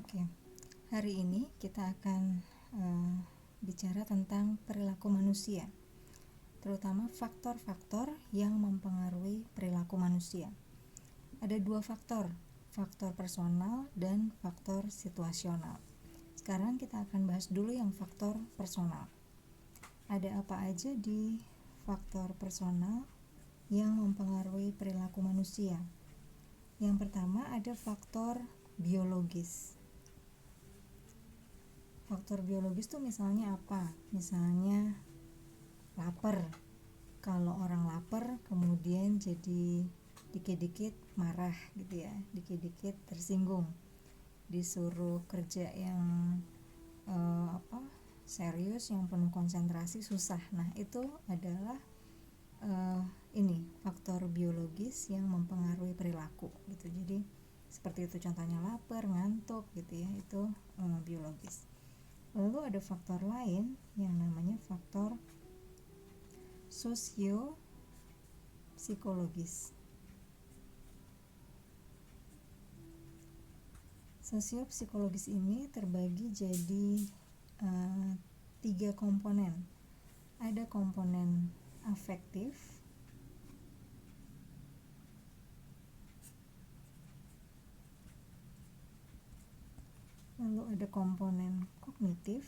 Oke, hari ini kita akan bicara tentang perilaku manusia, terutama faktor-faktor yang mempengaruhi perilaku manusia. Ada dua faktor personal dan faktor situasional. Sekarang kita akan bahas dulu yang faktor personal. Ada apa aja di faktor personal yang mempengaruhi perilaku manusia? Yang pertama ada faktor biologis. Faktor biologis tuh misalnya apa? Misalnya lapar. Kalau orang lapar kemudian jadi dikit-dikit marah gitu ya, dikit-dikit tersinggung, disuruh kerja yang serius, yang penuh konsentrasi, susah. Nah itu adalah ini faktor biologis yang mempengaruhi perilaku gitu. Jadi seperti itu contohnya, lapar, ngantuk gitu ya, itu biologis. Lalu ada faktor lain yang namanya faktor sosio-psikologis. Sosio-psikologis ini terbagi jadi 3 komponen. Ada komponen afektif, lalu ada komponen kognitif,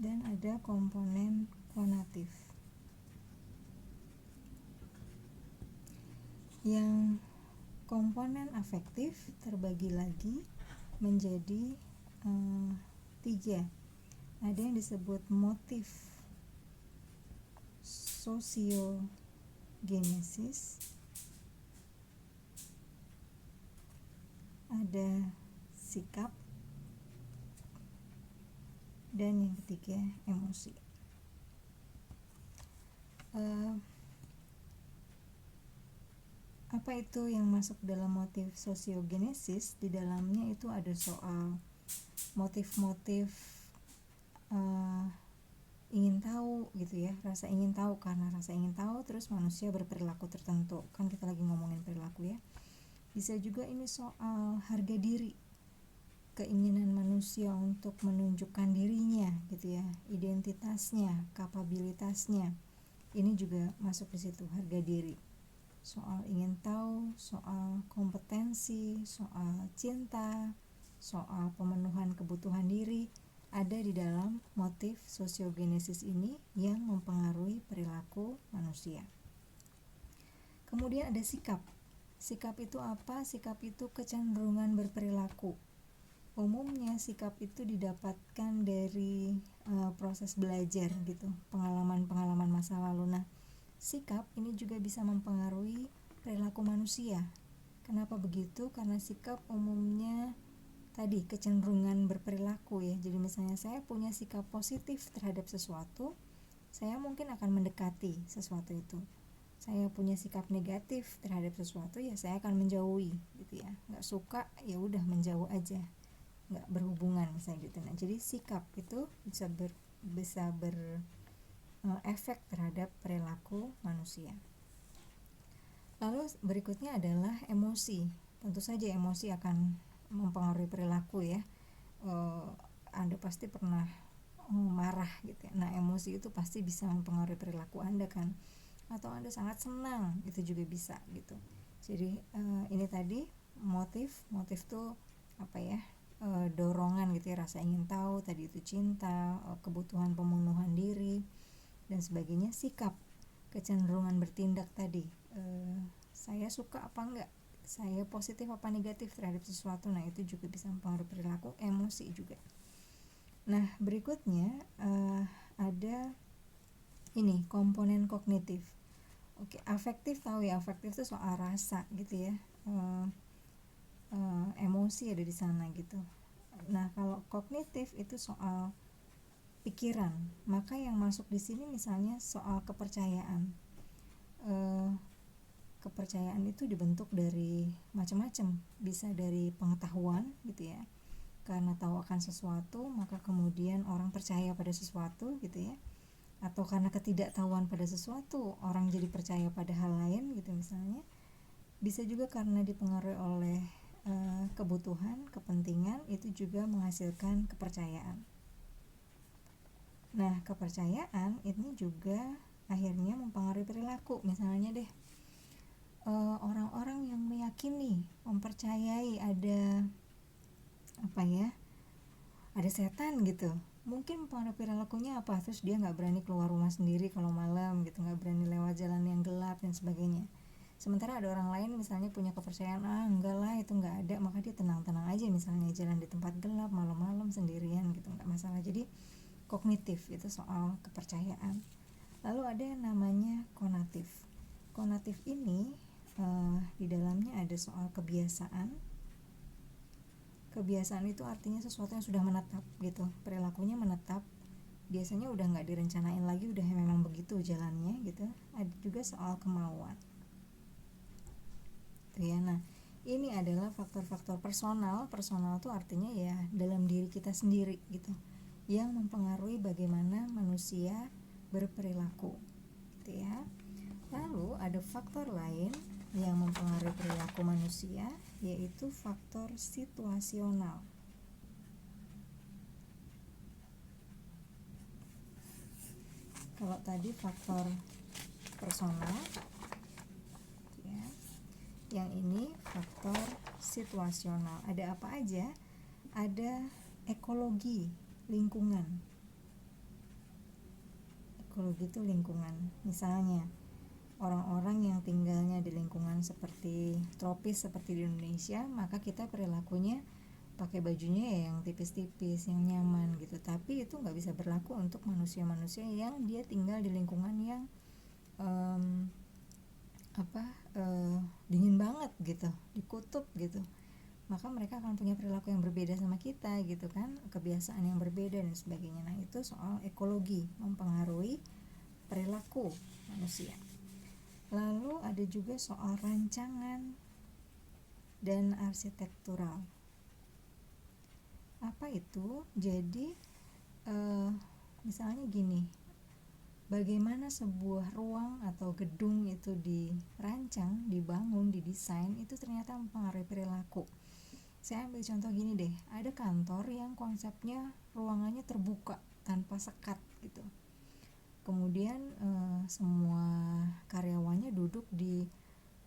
dan ada komponen konatif. Yang komponen afektif terbagi lagi menjadi 3. Ada yang disebut motif sosiogenesis, ada sikap, dan yang ketiga emosi. Apa itu yang masuk dalam motif sosiogenesis? Di dalamnya itu ada soal motif-motif ingin tahu gitu ya, rasa ingin tahu. Karena rasa ingin tahu terus manusia berperilaku tertentu, kan kita lagi ngomongin perilaku ya. Bisa juga ini soal harga diri, keinginan manusia untuk menunjukkan dirinya gitu ya, identitasnya, kapabilitasnya. Ini juga masuk di situ, harga diri. Soal ingin tahu, soal kompetensi, soal cinta, soal pemenuhan kebutuhan diri, ada di dalam motif sosiogenesis ini yang mempengaruhi perilaku manusia. Kemudian ada sikap. Sikap itu apa? Sikap itu kecenderungan berperilaku. Umumnya sikap itu didapatkan dari proses belajar gitu, pengalaman-pengalaman masa lalu. Nah, sikap ini juga bisa mempengaruhi perilaku manusia. Kenapa begitu? Karena sikap umumnya tadi kecenderungan berperilaku ya. Jadi misalnya saya punya sikap positif terhadap sesuatu, saya mungkin akan mendekati sesuatu itu. Saya punya sikap negatif terhadap sesuatu, ya saya akan menjauhi gitu ya. Nggak suka, ya udah menjauh aja, nggak berhubungan misalnya gitu. Nah, jadi sikap itu bisa efek terhadap perilaku manusia. Lalu berikutnya adalah emosi. Tentu saja emosi akan mempengaruhi perilaku ya. Anda pasti pernah marah gitu ya. Nah, emosi itu pasti bisa mempengaruhi perilaku Anda kan. Atau Anda sangat senang, itu juga bisa gitu. Jadi ini tadi motif tuh apa ya? Dorongan gitu ya, rasa ingin tahu, tadi itu cinta, kebutuhan pemenuhan diri dan sebagainya. Sikap, kecenderungan bertindak tadi, saya suka apa enggak, saya positif apa negatif terhadap sesuatu. Nah, itu juga bisa mempengaruhi perilaku. Emosi juga. Nah, berikutnya ada ini komponen kognitif. Oke, afektif tahu ya, afektif itu soal rasa gitu ya. Emosi ada di sana gitu. Nah, kalau kognitif itu soal pikiran. Maka yang masuk di sini misalnya soal kepercayaan. Kepercayaan itu dibentuk dari macam-macam. Bisa dari pengetahuan gitu ya. Karena tahu akan sesuatu, maka kemudian orang percaya pada sesuatu gitu ya. Atau karena ketidaktahuan pada sesuatu, orang jadi percaya pada hal lain gitu misalnya. Bisa juga karena dipengaruhi oleh kebutuhan, kepentingan, itu juga menghasilkan kepercayaan. Nah, kepercayaan ini juga akhirnya mempengaruhi perilaku. Misalnya deh, orang-orang yang meyakini, mempercayai ada ada setan gitu, mungkin mempengaruhi perilakunya apa? Terus dia nggak berani keluar rumah sendiri kalau malam gitu, nggak berani lewat jalan yang gelap dan sebagainya. Sementara ada orang lain misalnya punya kepercayaan, enggak lah itu nggak ada, maka dia tenang-tenang aja misalnya jalan di tempat gelap malam-malam sendirian gitu, nggak masalah. Jadi kognitif itu soal kepercayaan. Lalu ada yang namanya konatif. Konatif ini di dalamnya ada soal kebiasaan. Kebiasaan itu artinya sesuatu yang sudah menetap gitu, perilakunya menetap, biasanya udah nggak direncanain lagi, udah memang begitu jalannya gitu. Ada juga soal kemauan gitu ya. Nah, ini adalah faktor-faktor personal tuh artinya ya dalam diri kita sendiri gitu, yang mempengaruhi bagaimana manusia berperilaku gitu ya. Lalu ada faktor lain yang mempengaruhi perilaku manusia, yaitu faktor situasional. Kalau tadi faktor personal ya, yang ini faktor situasional. Ada apa aja? Ada ekologi, lingkungan. Ekologi itu lingkungan. Misalnya orang-orang yang tinggalnya di lingkungan seperti tropis seperti di Indonesia, maka kita perilakunya pakai bajunya ya yang tipis-tipis, yang nyaman gitu. Tapi itu nggak bisa berlaku untuk manusia-manusia yang dia tinggal di lingkungan yang dingin banget gitu, di kutub gitu. Maka mereka akan punya perilaku yang berbeda sama kita gitu kan, kebiasaan yang berbeda dan sebagainya. Nah, itu soal ekologi mempengaruhi perilaku manusia. Lalu ada juga soal rancangan dan arsitektural. Apa itu? Jadi misalnya gini, bagaimana sebuah ruang atau gedung itu dirancang, dibangun, didesain, itu ternyata mempengaruhi perilaku. Saya ambil contoh gini deh, ada kantor yang konsepnya ruangannya terbuka tanpa sekat gitu. Kemudian semua karyawannya duduk di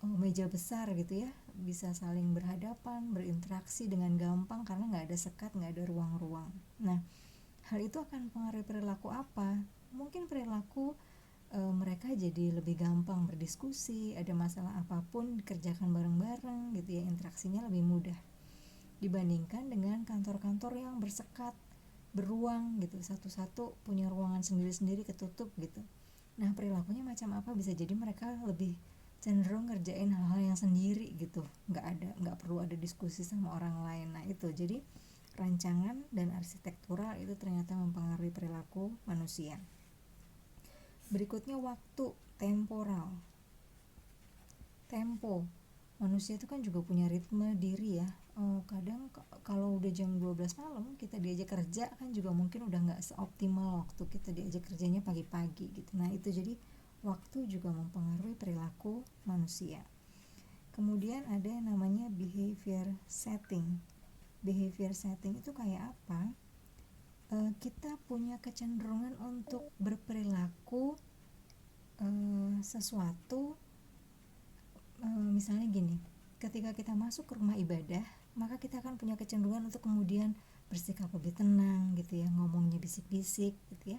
meja besar gitu ya, bisa saling berhadapan, berinteraksi dengan gampang karena nggak ada sekat, nggak ada ruang-ruang. Nah, hal itu akan mempengaruhi perilaku apa? Mungkin perilaku mereka jadi lebih gampang berdiskusi, ada masalah apapun dikerjakan bareng-bareng gitu ya, interaksinya lebih mudah dibandingkan dengan kantor-kantor yang bersekat, beruang gitu, satu-satu punya ruangan sendiri-sendiri ketutup gitu. Nah, perilakunya macam apa? Bisa jadi mereka lebih cenderung ngerjain hal-hal yang sendiri gitu, nggak perlu ada diskusi sama orang lain. Nah, itu jadi rancangan dan arsitektural itu ternyata mempengaruhi perilaku manusia. Berikutnya waktu, temporal. Tempo, manusia itu kan juga punya ritme diri ya. Kadang kalau udah jam 12 malam kita diajak kerja kan juga mungkin udah nggak seoptimal waktu kita diajak kerjanya pagi-pagi gitu. Nah, itu jadi waktu juga mempengaruhi perilaku manusia. Kemudian ada yang namanya behavior setting. Behavior setting itu kayak apa? Kita punya kecenderungan untuk berperilaku sesuatu, misalnya gini, ketika kita masuk ke rumah ibadah, maka kita akan punya kecenderungan untuk kemudian bersikap lebih tenang gitu ya, ngomongnya bisik-bisik gitu ya,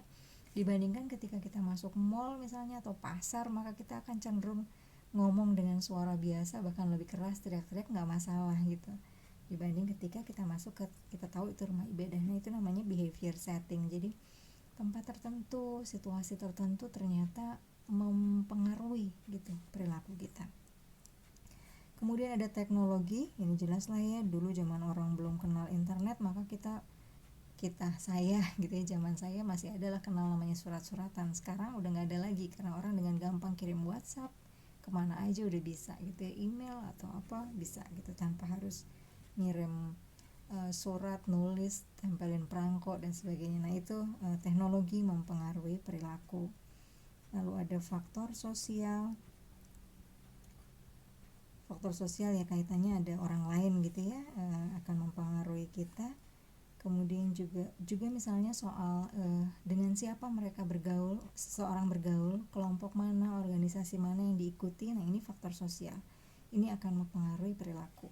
dibandingkan ketika kita masuk mall misalnya atau pasar, maka kita akan cenderung ngomong dengan suara biasa, bahkan lebih keras, teriak-teriak nggak masalah gitu, dibanding ketika kita masuk ke, kita tahu itu rumah ibadah. Nah, itu namanya behavior setting. Jadi tempat tertentu, situasi tertentu ternyata mempengaruhi gitu perilaku kita. Kemudian ada teknologi, ini jelas lah ya, dulu zaman orang belum kenal internet, maka saya gitu ya, zaman saya masih adalah kenal namanya surat-suratan. Sekarang udah nggak ada lagi karena orang dengan gampang kirim WhatsApp kemana aja udah bisa gitu ya, email atau apa bisa gitu tanpa harus ngirim surat, nulis, tempelin perangko dan sebagainya. Nah, itu teknologi mempengaruhi perilaku. Lalu ada faktor sosial. faktor sosial ya, kaitannya ada orang lain gitu ya, akan mempengaruhi kita. Kemudian juga misalnya soal dengan siapa mereka bergaul, seseorang bergaul, kelompok mana, organisasi mana yang diikuti. Nah, ini faktor sosial, ini akan mempengaruhi perilaku.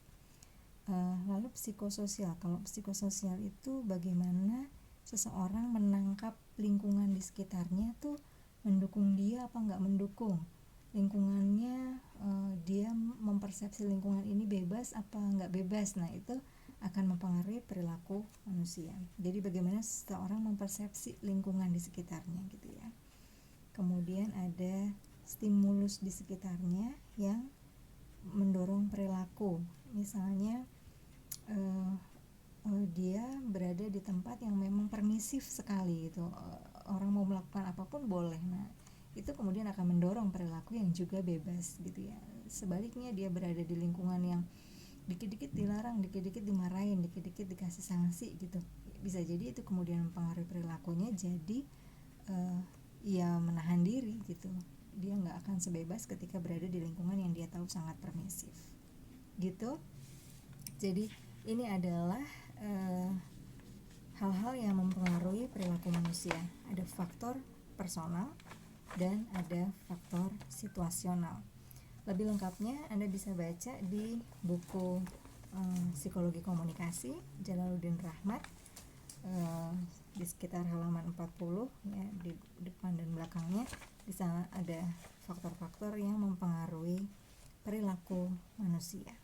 Lalu psikososial. Kalau psikososial itu bagaimana seseorang menangkap lingkungan di sekitarnya tuh mendukung dia apa nggak mendukung, lingkungannya, dia mempersepsi lingkungan ini bebas apa nggak bebas. Nah, itu akan mempengaruhi perilaku manusia. Jadi bagaimana seseorang mempersepsi lingkungan di sekitarnya gitu ya. Kemudian ada stimulus di sekitarnya yang mendorong perilaku. Misalnya dia berada di tempat yang memang permisif sekali gitu, orang mau melakukan apapun boleh. Nah, itu kemudian akan mendorong perilaku yang juga bebas gitu ya. Sebaliknya dia berada di lingkungan yang dikit-dikit dilarang, dikit-dikit dimarahin, dikit-dikit dikasih sanksi gitu, bisa jadi itu kemudian mempengaruhi perilakunya. Jadi ya menahan diri gitu, dia nggak akan sebebas ketika berada di lingkungan yang dia tahu sangat permisif gitu. Jadi ini adalah hal-hal yang mempengaruhi perilaku manusia. Ada faktor personal dan ada faktor situasional. Lebih lengkapnya Anda bisa baca di buku Psikologi Komunikasi Jalaluddin Rahmat, di sekitar halaman 40 ya, di depan dan belakangnya. Di sana ada faktor-faktor yang mempengaruhi perilaku manusia.